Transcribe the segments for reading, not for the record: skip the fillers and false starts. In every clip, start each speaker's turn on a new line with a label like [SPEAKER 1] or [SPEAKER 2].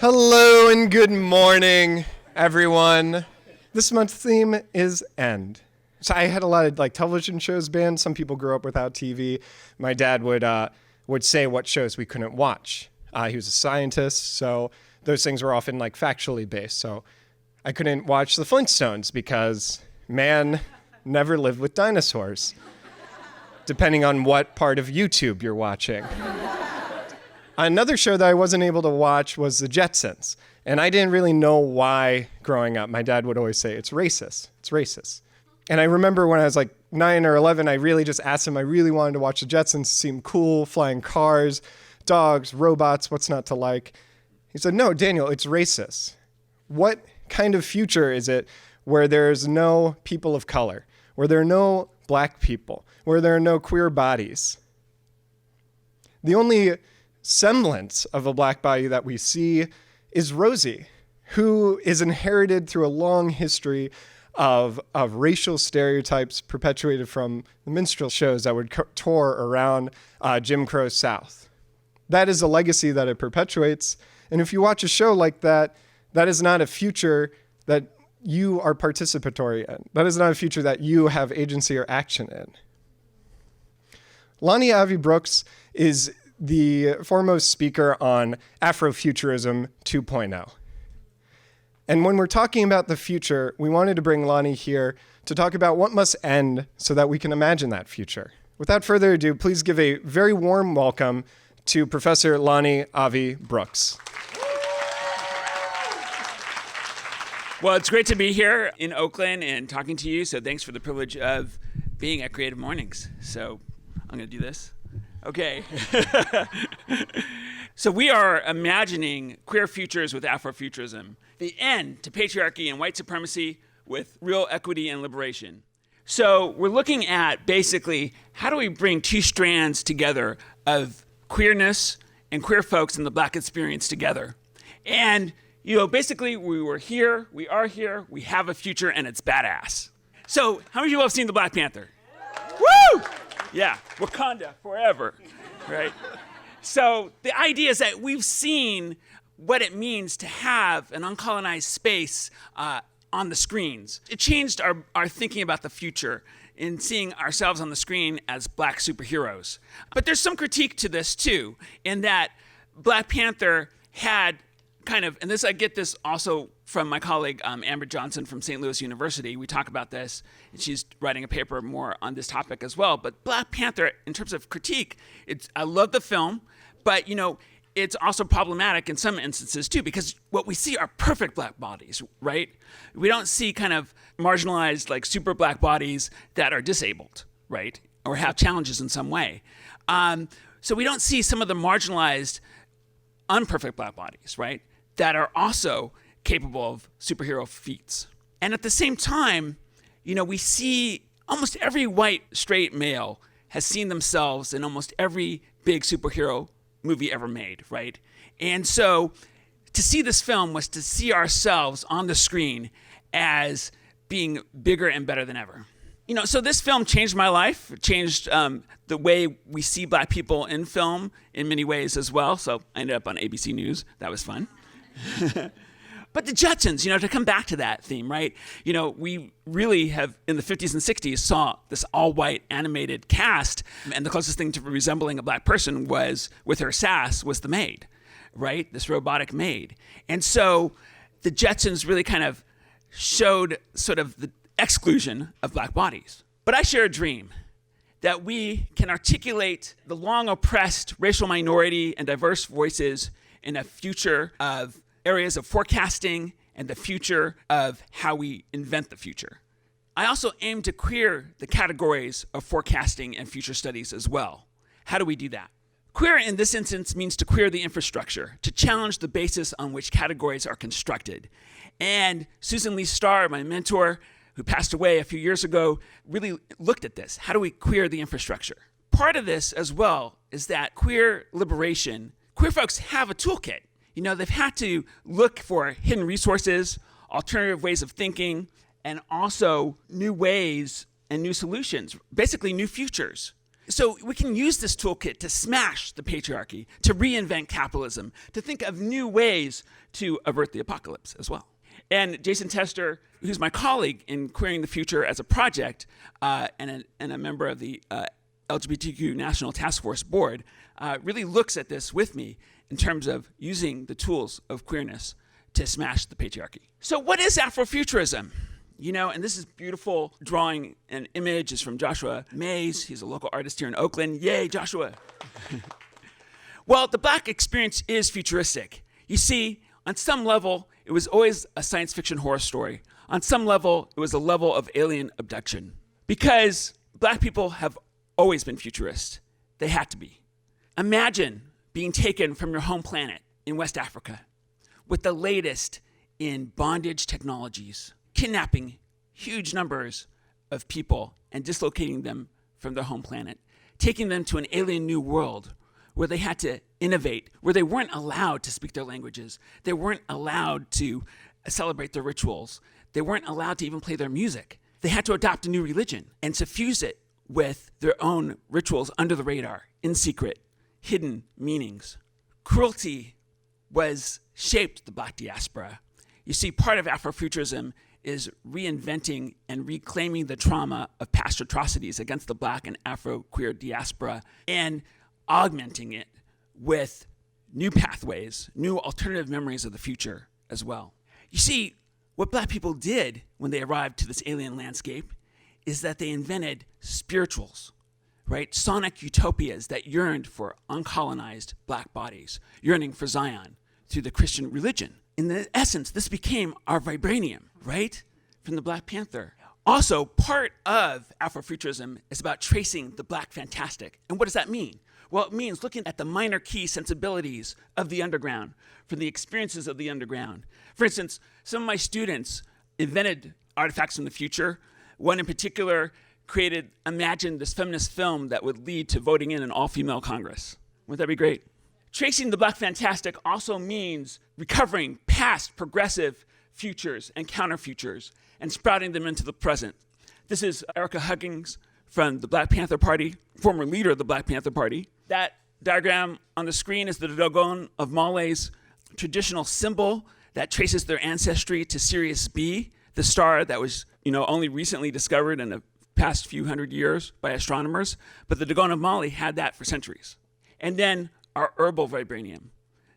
[SPEAKER 1] Hello and good morning, everyone. This month's theme is end. So I had a lot of television shows banned. Some people grew up without TV. My dad would say what shows we couldn't watch. He was a scientist, so those things were often factually based. So I couldn't watch the Flintstones because man never lived with dinosaurs, depending on what part of YouTube you're watching. Another show that I wasn't able to watch was The Jetsons. And I didn't really know why growing up. My dad would always say, it's racist. It's racist. And I remember when I was 9 or 11, I really just asked him, I really wanted to watch The Jetsons. It seemed cool, flying cars, dogs, robots, what's not to like? He said, no, Daniel, it's racist. What kind of future is it where there's no people of color, where there are no black people, where there are no queer bodies? The only semblance of a black body that we see is Rosie, who is inherited through a long history of racial stereotypes perpetuated from the minstrel shows that would tour around Jim Crow South. That is a legacy that it perpetuates. And if you watch a show like that, that is not a future that you are participatory in. That is not a future that you have agency or action in. Lonny Brooks is the foremost speaker on Afrofuturism 2.0. And when we're talking about the future, we wanted to bring Lonny here to talk about what must end so that we can imagine that future. Without further ado, please give a very warm welcome to Professor Lonny Brooks.
[SPEAKER 2] Well, it's great to be here in Oakland and talking to you, so thanks for the privilege of being at Creative Mornings. So I'm going to do this. Okay. So we are imagining queer futures with Afrofuturism, the end to patriarchy and white supremacy with real equity and liberation. So we're looking at basically how do we bring two strands together of queerness and queer folks in the Black experience together. And, basically we are here, we have a future, and it's badass. So how many people have seen the Black Panther? Woo! Yeah, Wakanda forever, right? So the idea is that we've seen what it means to have an uncolonized space on the screens. It changed our thinking about the future in seeing ourselves on the screen as Black superheroes. But there's some critique to this too, in that Black Panther had and I get this also from my colleague, Amber Johnson from St. Louis University. We talk about this, and she's writing a paper more on this topic as well. But Black Panther, in terms of critique, I love the film, but, it's also problematic in some instances, too, because what we see are perfect Black bodies, right? We don't see kind of marginalized, super Black bodies that are disabled, right, or have challenges in some way. So we don't see some of the marginalized, unperfect Black bodies, right, that are also capable of superhero feats. And at the same time, we see almost every white straight male has seen themselves in almost every big superhero movie ever made, right? And so to see this film was to see ourselves on the screen as being bigger and better than ever. So this film changed my life. It changed the way we see Black people in film in many ways as well. So I ended up on ABC News. That was fun. But the Jetsons, to come back to that theme, right? We really have, in the 50s and 60s, saw this all-white animated cast, and the closest thing to resembling a Black person was, with her sass, was the maid, right? This robotic maid. And so the Jetsons really kind of showed sort of the exclusion of Black bodies. But I share a dream that we can articulate the long oppressed racial minority and diverse voices in a future of areas of forecasting and the future of how we invent the future. I also aim to queer the categories of forecasting and future studies as well. How do we do that? Queer in this instance means to queer the infrastructure, to challenge the basis on which categories are constructed. And Susan Lee Starr, my mentor, who passed away a few years ago, really looked at this. How do we queer the infrastructure? Part of this as well is that queer liberation, queer folks have a toolkit. They've had to look for hidden resources, alternative ways of thinking, and also new ways and new solutions, basically new futures. So we can use this toolkit to smash the patriarchy, to reinvent capitalism, to think of new ways to avert the apocalypse as well. And Jason Tester, who's my colleague in Queering the Future as a project and a member of the LGBTQ National Task Force Board, really looks at this with me in terms of using the tools of queerness to smash the patriarchy. So what is Afrofuturism? And this is beautiful drawing and image is from Joshua Mays. He's a local artist here in Oakland. Yay, Joshua. Well, the Black experience is futuristic. You see, on some level, it was always a science fiction horror story. On some level, it was a level of alien abduction. Because Black people have always been futurists. They had to be. Imagine being taken from your home planet in West Africa with the latest in bondage technologies, kidnapping huge numbers of people and dislocating them from their home planet, taking them to an alien new world where they had to innovate, where they weren't allowed to speak their languages. They weren't allowed to celebrate their rituals. They weren't allowed to even play their music. They had to adopt a new religion and suffuse it with their own rituals under the radar, in secret, hidden meanings. Cruelty was shaped the Black diaspora. You see, part of Afrofuturism is reinventing and reclaiming the trauma of past atrocities against the Black and Afro-queer diaspora and augmenting it with new pathways, new alternative memories of the future as well. You see, what Black people did when they arrived to this alien landscape is that they invented spirituals, right? Sonic utopias that yearned for uncolonized Black bodies, yearning for Zion through the Christian religion. In essence, this became our vibranium, right? From the Black Panther. Also, part of Afrofuturism is about tracing the Black fantastic. And what does that mean? Well, it means looking at the minor key sensibilities of the underground, from the experiences of the underground. For instance, some of my students invented artifacts from the future. One in particular imagined this feminist film that would lead to voting in an all-female Congress. Wouldn't that be great? Tracing the Black fantastic also means recovering past progressive futures and counter-futures and sprouting them into the present. This is Erica Huggins from the Black Panther Party, former leader of the Black Panther Party. That diagram on the screen is the Dogon of Male's traditional symbol that traces their ancestry to Sirius B, the star that was only recently discovered in the past few hundred years by astronomers. But the Dogon of Male had that for centuries. And then our herbal vibranium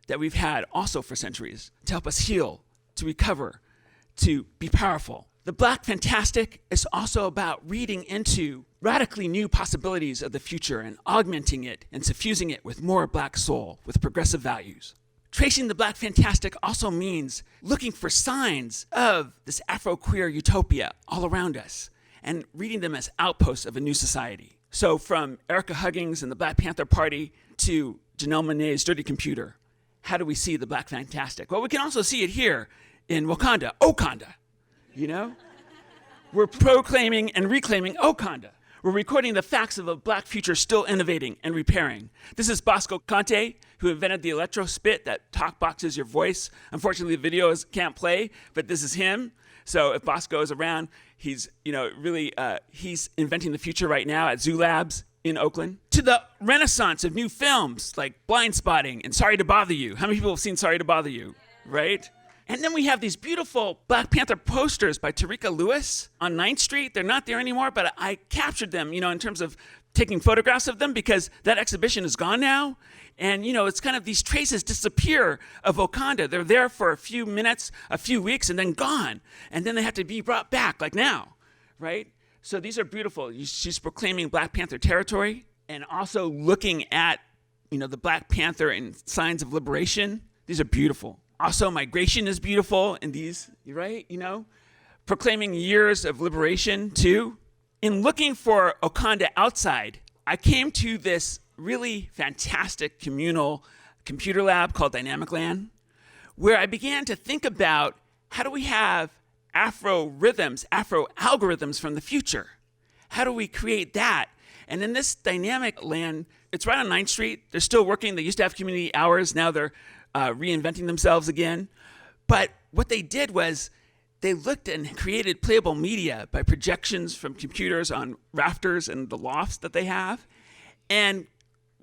[SPEAKER 2] that we've had also for centuries to help us heal, to recover, to be powerful. The Black fantastic is also about reading into radically new possibilities of the future and augmenting it and suffusing it with more Black soul, with progressive values. Tracing the Black fantastic also means looking for signs of this Afro-queer utopia all around us and reading them as outposts of a new society. So from Erica Huggins and the Black Panther Party to Janelle Monáe's Dirty Computer, how do we see the Black fantastic? Well, we can also see it here in Wakanda, Okanda, We're proclaiming and reclaiming Okanda. We're recording the facts of a Black future still innovating and repairing. This is Bosco Conte, who invented the electro spit that talk boxes your voice. Unfortunately, the videos can't play, but this is him. So if Bosco is around, he's he's inventing the future right now at Zoo Labs in Oakland. To the renaissance of new films like Blind Spotting and Sorry to Bother You. How many people have seen Sorry to Bother You, right? And then we have these beautiful Black Panther posters by Tarika Lewis on 9th Street. They're not there anymore, but I captured them, in terms of taking photographs of them because that exhibition is gone now. And, it's kind of these traces disappear of Wakanda. They're there for a few minutes, a few weeks, and then gone. And then they have to be brought back, like now, right? So these are beautiful. She's proclaiming Black Panther territory and also looking at, the Black Panther and signs of liberation. These are beautiful. Also, migration is beautiful in these, right? Proclaiming years of liberation too. In looking for Okanda outside, I came to this really fantastic communal computer lab called Dynamic Land, where I began to think about how do we have afro-rhythms, afro-algorithms from the future? How do we create that? And in this Dynamic Land, it's right on 9th Street. They're still working. They used to have community hours. Now they're reinventing themselves again. But what they did was they looked and created playable media by projections from computers on rafters and the lofts that they have. and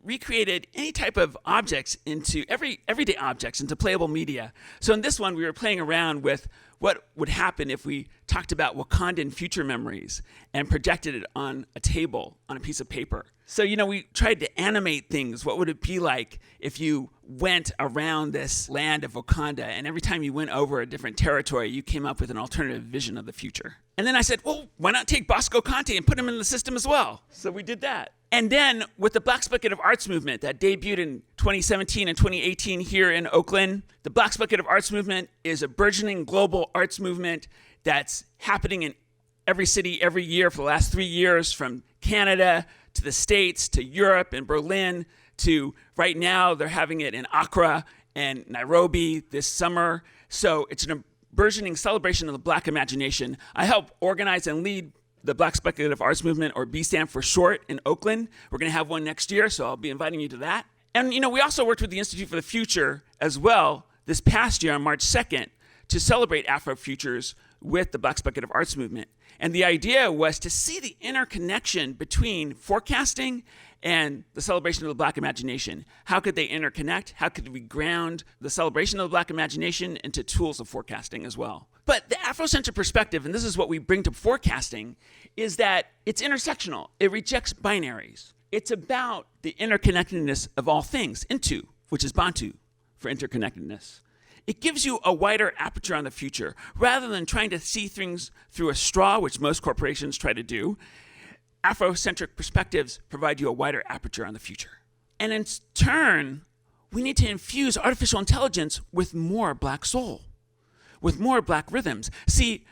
[SPEAKER 2] recreated any type of objects into everyday objects into playable media. So in this one, we were playing around with what would happen if we talked about Wakandan future memories and projected it on a table, on a piece of paper. So, we tried to animate things. What would it be like if you went around this land of Wakanda, and every time you went over a different territory, you came up with an alternative vision of the future? And then I said, well, why not take Bosco Conte and put him in the system as well? So we did that. And then with the Black Bucket of Arts movement that debuted in 2017 and 2018 here in Oakland, the Black Bucket of Arts movement is a burgeoning global arts movement that's happening in every city every year for the last 3 years, from Canada to the States to Europe and Berlin to right now they're having it in Accra and Nairobi this summer. So it's a burgeoning celebration of the Black imagination. I help organize and lead the Black Speculative Arts Movement, or BSAM for short, in Oakland. We're going to have one next year, so I'll be inviting you to that. And, we also worked with the Institute for the Future as well this past year on March 2nd to celebrate Afrofutures with the Black Speculative Arts Movement. And the idea was to see the interconnection between forecasting and the celebration of the Black imagination. How could they interconnect? How could we ground the celebration of the Black imagination into tools of forecasting as well? But the Afrocentric perspective, and this is what we bring to forecasting, is that it's intersectional. It rejects binaries. It's about the interconnectedness of all things, Intu, which is Bantu for interconnectedness. It gives you a wider aperture on the future. Rather than trying to see things through a straw, which most corporations try to do, Afrocentric perspectives provide you a wider aperture on the future. And in turn, we need to infuse artificial intelligence with more Black soul, with more Black rhythms. See,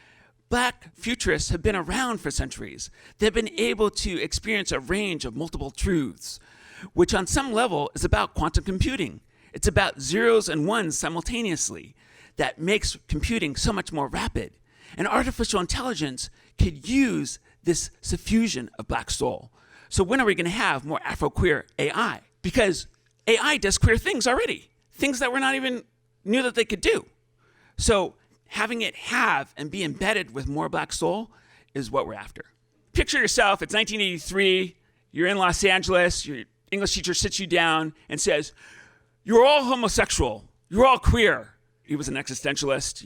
[SPEAKER 2] Black futurists have been around for centuries. They've been able to experience a range of multiple truths, which on some level is about quantum computing. It's about zeros and ones simultaneously that makes computing so much more rapid. And artificial intelligence could use this suffusion of Black soul. So when are we going to have more Afro-queer AI? Because AI does queer things already, things that we're not even knew that they could do. So having it have and be embedded with more Black soul is what we're after. Picture yourself, it's 1983, you're in Los Angeles, your English teacher sits you down and says, "You're all homosexual, you're all queer." He was an existentialist,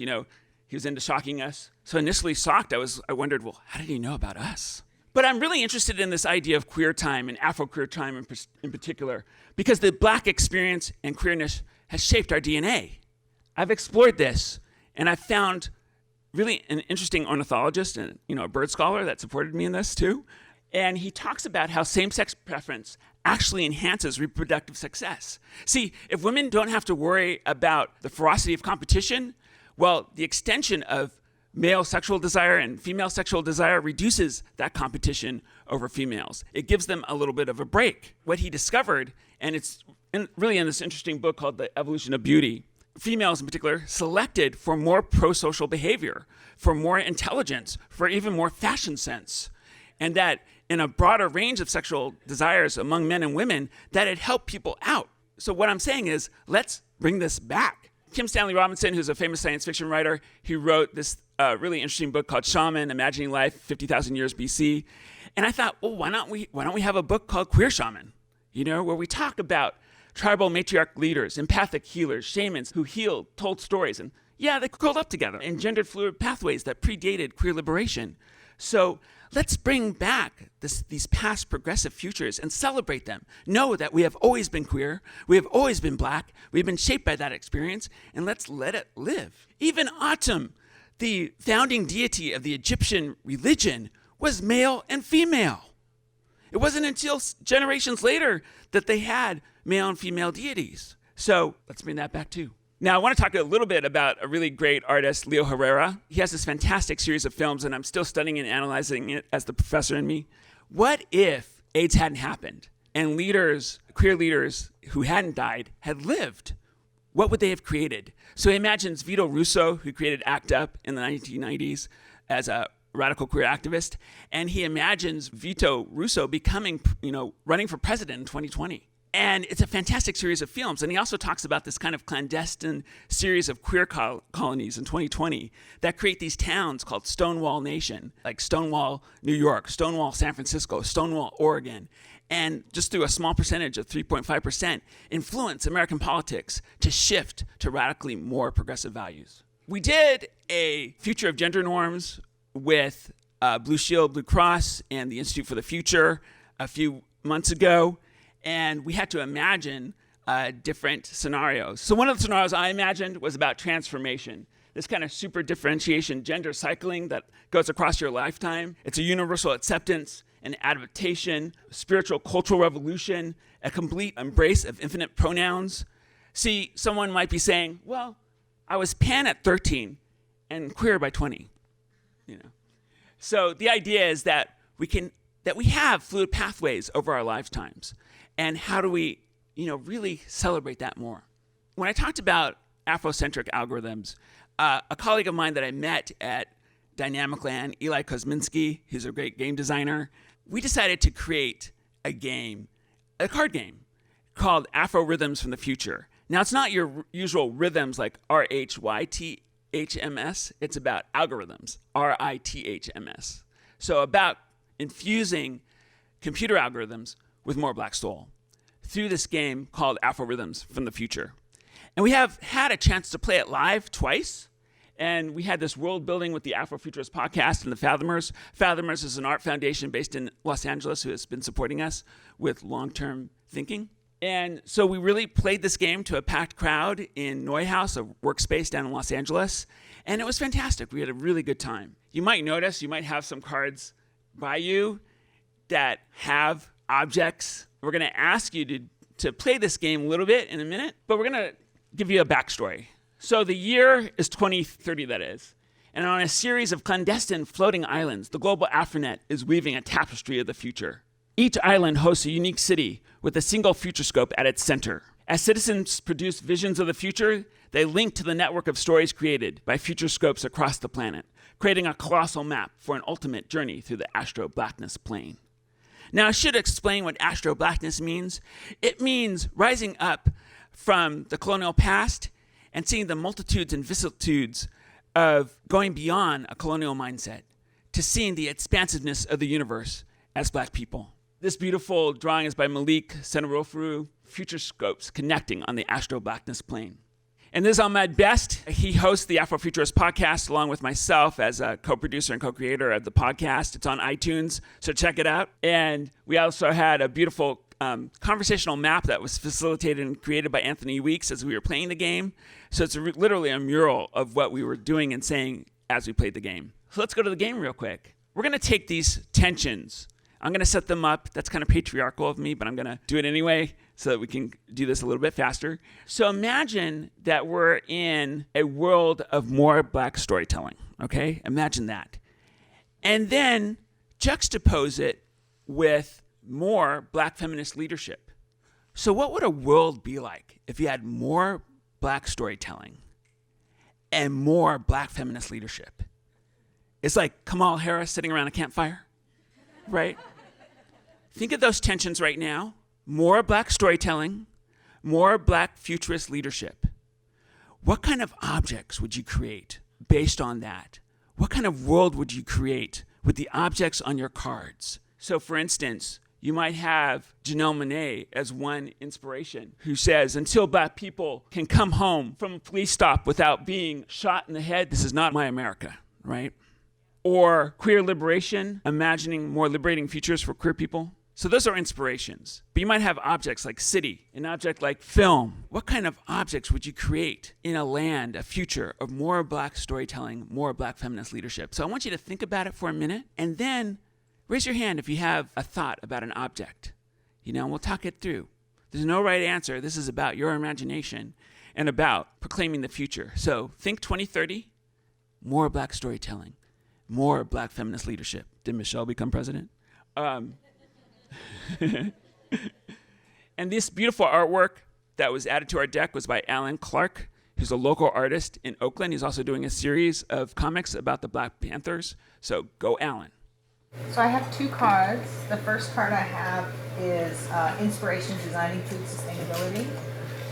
[SPEAKER 2] he was into shocking us. So initially shocked, I wondered, well, how did he know about us? But I'm really interested in this idea of queer time and Afro-queer time in particular, because the Black experience and queerness has shaped our DNA. I've explored this, and I've found really an interesting ornithologist and a bird scholar that supported me in this too. And he talks about how same-sex preference actually enhances reproductive success. See, if women don't have to worry about the ferocity of competition, well, the extension of male sexual desire and female sexual desire reduces that competition over females. It gives them a little bit of a break. What he discovered, and it's really in this interesting book called The Evolution of Beauty, females in particular selected for more pro-social behavior, for more intelligence, for even more fashion sense. And that in a broader range of sexual desires among men and women, that it helped people out. So what I'm saying is, let's bring this back. Kim Stanley Robinson, who's a famous science fiction writer, he wrote this really interesting book called Shaman, Imagining Life 50,000 Years BC. And I thought, well, why don't we have a book called Queer Shaman, where we talk about tribal matriarch leaders, empathic healers, shamans who healed, told stories, and they curled up together in gendered fluid pathways that predated queer liberation. So let's bring back these past progressive futures and celebrate them. Know that we have always been queer, we have always been Black, we've been shaped by that experience, and let's let it live. Even Atum, the founding deity of the Egyptian religion, was male and female. It wasn't until generations later that they had male and female deities. So let's bring that back too. Now, I want to talk a little bit about a really great artist, Leo Herrera. He has this fantastic series of films, and I'm still studying and analyzing it as the professor in me. What if AIDS hadn't happened and queer leaders who hadn't died had lived? What would they have created? So he imagines Vito Russo, who created ACT UP in the 1990s as a radical queer activist, and he imagines Vito Russo becoming, running for president in 2020. And it's a fantastic series of films. And he also talks about this kind of clandestine series of queer colonies in 2020 that create these towns called Stonewall Nation, like Stonewall, New York, Stonewall, San Francisco, Stonewall, Oregon. And just through a small percentage of 3.5%, influence American politics to shift to radically more progressive values. We did a Future of Gender Norms with Blue Shield, Blue Cross, and the Institute for the Future a few months ago. And we had to imagine different scenarios. So one of the scenarios I imagined was about transformation, this kind of super differentiation, gender cycling that goes across your lifetime. It's a universal acceptance, an adaptation, spiritual cultural revolution, a complete embrace of infinite pronouns. See, someone might be saying, well, I was pan at 13 and queer by 20. So the idea is that we have fluid pathways over our lifetimes. And how do we, really celebrate that more? When I talked about Afrocentric algorithms, a colleague of mine that I met at Dynamic Land, Eli Kosminski, who's a great game designer, we decided to create a card game called Afro-Rithms from the Future. Now, it's not your usual rhythms like RHYTHMS. It's about algorithms, RITHMS. So about infusing computer algorithms with more Black soul through this game called Afro-Rithms from the Future. And we have had a chance to play it live twice. And we had this world building with the Afrofuturist podcast and the Fathomers. Fathomers is an art foundation based in Los Angeles who has been supporting us with long-term thinking. And so we really played this game to a packed crowd in Noy House, a workspace down in Los Angeles. And it was fantastic. We had a really good time. You might notice, you might have some cards by you that have objects. We're going to ask you to play this game a little bit in a minute, but we're going to give you a backstory. So the year is 2030, that is. And on a series of clandestine floating islands, the global Afronet is weaving a tapestry of the future. Each island hosts a unique city with a single futurescope at its center. As citizens produce visions of the future, they link to the network of stories created by futurescopes across the planet, creating a colossal map for an ultimate journey through the astro-blackness plane. Now, I should explain what astro-blackness means. It means rising up from the colonial past and seeing the multitudes and vicissitudes of going beyond a colonial mindset to seeing the expansiveness of the universe as Black people. This beautiful drawing is by Malik Senarofuru, Futurescopes Connecting on the Astro-Blackness Plane. And this is Ahmed Best. He hosts the Afrofuturist podcast along with myself as a co-producer and co-creator of the podcast. It's on iTunes, so check it out. And we also had a beautiful conversational map that was facilitated and created by Anthony Weeks as we were playing the game. So it's literally a mural of what we were doing and saying as we played the game. So let's go to the game real quick. We're going to take these tensions. I'm going to set them up. That's kind of patriarchal of me, but I'm going to do it anyway so that we can do this a little bit faster. So imagine that we're in a world of more Black storytelling, okay? Imagine that. And then juxtapose it with more Black feminist leadership. So what would a world be like if you had more Black storytelling and more Black feminist leadership? It's like Kamala Harris sitting around a campfire, right? Think of those tensions right now. More Black storytelling, more Black futurist leadership. What kind of objects would you create based on that? What kind of world would you create with the objects on your cards? So for instance, you might have Janelle Monáe as one inspiration who says, until Black people can come home from a police stop without being shot in the head, this is not my America, right? Or queer liberation, imagining more liberating futures for queer people. So those are inspirations. But you might have objects like city, an object like film. What kind of objects would you create in a land, a future of more Black storytelling, more Black feminist leadership? So I want you to think about it for a minute and then raise your hand if you have a thought about an object. And we'll talk it through. There's no right answer. This is about your imagination and about proclaiming the future. So think 2030, more Black storytelling, more Black feminist leadership. Did Michelle become president? And this beautiful artwork that was added to our deck was by Alan Clark, who's a local artist in Oakland. He's also doing a series of comics about the Black Panthers. So go, Alan.
[SPEAKER 3] So I have two cards. The first card I have is inspiration designing food sustainability.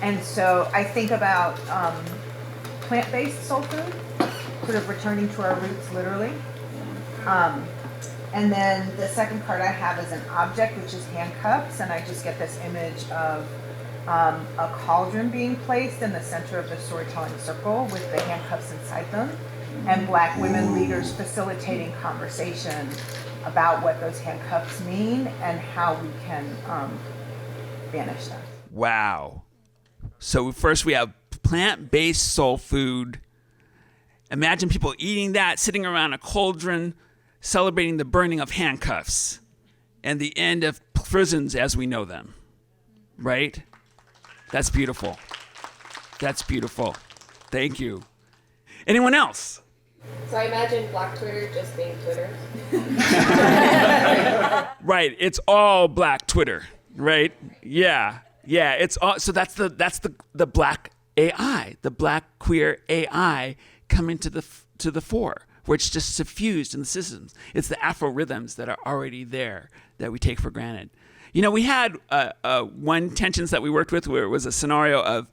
[SPEAKER 3] And so I think about plant-based soul food, sort of returning to our roots literally. And then the second card I have is an object, which is handcuffs, and I just get this image of a cauldron being placed in the center of the storytelling circle with the handcuffs inside them, and Black women leaders facilitating conversation about what those handcuffs mean and how we can banish them.
[SPEAKER 2] Wow. So first we have plant-based soul food. Imagine people eating that, sitting around a cauldron, celebrating the burning of handcuffs and the end of prisons as we know them. Right? That's beautiful. That's beautiful. Thank you. Anyone else?
[SPEAKER 4] So I imagine Black Twitter just being Twitter.
[SPEAKER 2] Right. It's all Black Twitter. Right? Yeah. Yeah. It's all. So that's the Black AI, the Black queer AI coming to the fore, where it's just suffused in the systems. It's the afro-rithms that are already there that we take for granted. You know, we had one tensions that we worked with where it was a scenario of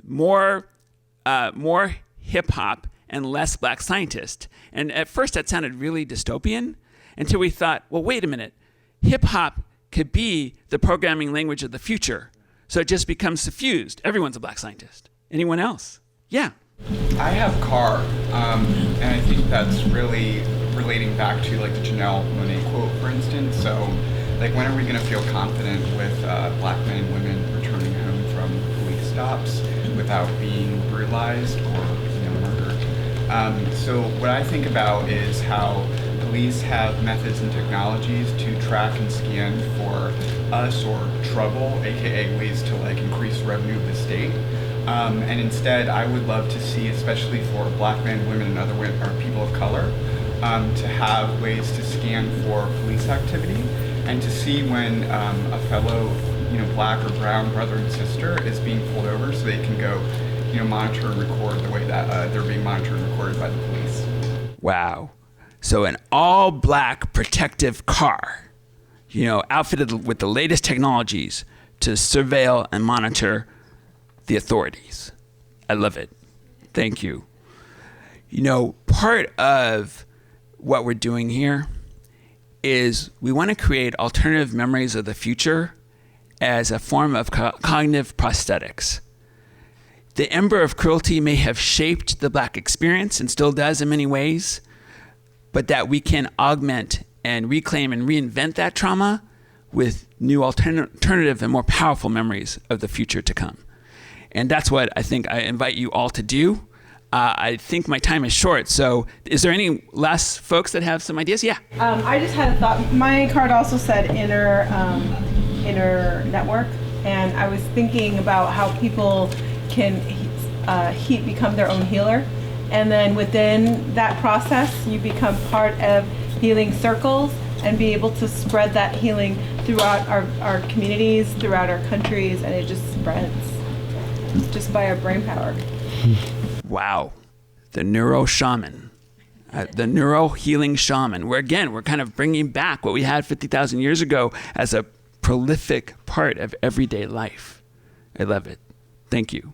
[SPEAKER 2] more hip hop and less Black scientists. And at first that sounded really dystopian until we thought, well, wait a minute. Hip hop could be the programming language of the future. So it just becomes suffused. Everyone's a Black scientist. Anyone else? Yeah.
[SPEAKER 5] I have car, and I think that's really relating back to like the Janelle Monáe quote, for instance. So, like, when are we going to feel confident with Black men and women returning home from police stops without being brutalized or murdered? So what I think about is how police have methods and technologies to track and scan for us or trouble, aka ways to like increase revenue of the state. And instead, I would love to see, especially for Black men, women, and other women, or people of color, to have ways to scan for police activity and to see when a fellow, Black or brown brother and sister is being pulled over, so they can go, monitor and record the way that they're being monitored and recorded by the police.
[SPEAKER 2] Wow. So an all-Black protective car, outfitted with the latest technologies to surveil and monitor the authorities. I love it. Thank you. Part of what we're doing here is we want to create alternative memories of the future as a form of cognitive prosthetics. The ember of cruelty may have shaped the Black experience and still does in many ways, but that we can augment and reclaim and reinvent that trauma with new alternative and more powerful memories of the future to come. And that's what I think I invite you all to do. I think my time is short, so is there any last folks that have some ideas? Yeah.
[SPEAKER 6] I just had a thought. My card also said inner network, and I was thinking about how people can become their own healer, and then within that process, you become part of healing circles and be able to spread that healing throughout our communities, throughout our countries, and it just spreads just by our brain power.
[SPEAKER 2] Wow. The neuro shaman, the neuro healing shaman, where again, we're kind of bringing back what we had 50,000 years ago as a prolific part of everyday life. I love it. Thank you.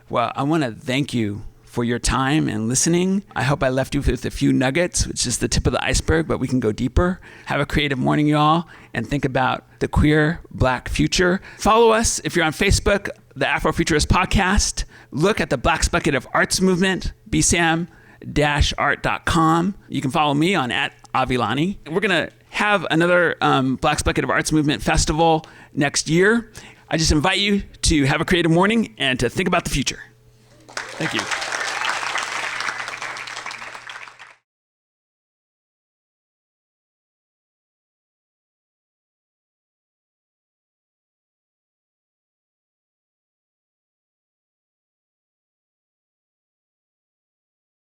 [SPEAKER 2] Well, I want to thank you for your time and listening. I hope I left you with a few nuggets, which is the tip of the iceberg, but we can go deeper. Have a creative morning, y'all, and think about the queer Black future. Follow us if you're on Facebook, the Afrofuturist Podcast. Look at the Black Speculative Arts Movement, bsam-art.com. You can follow me on @Avilani. We're going to have another Black Speculative Arts Movement festival next year. I just invite you to have a creative morning and to think about the future. Thank you.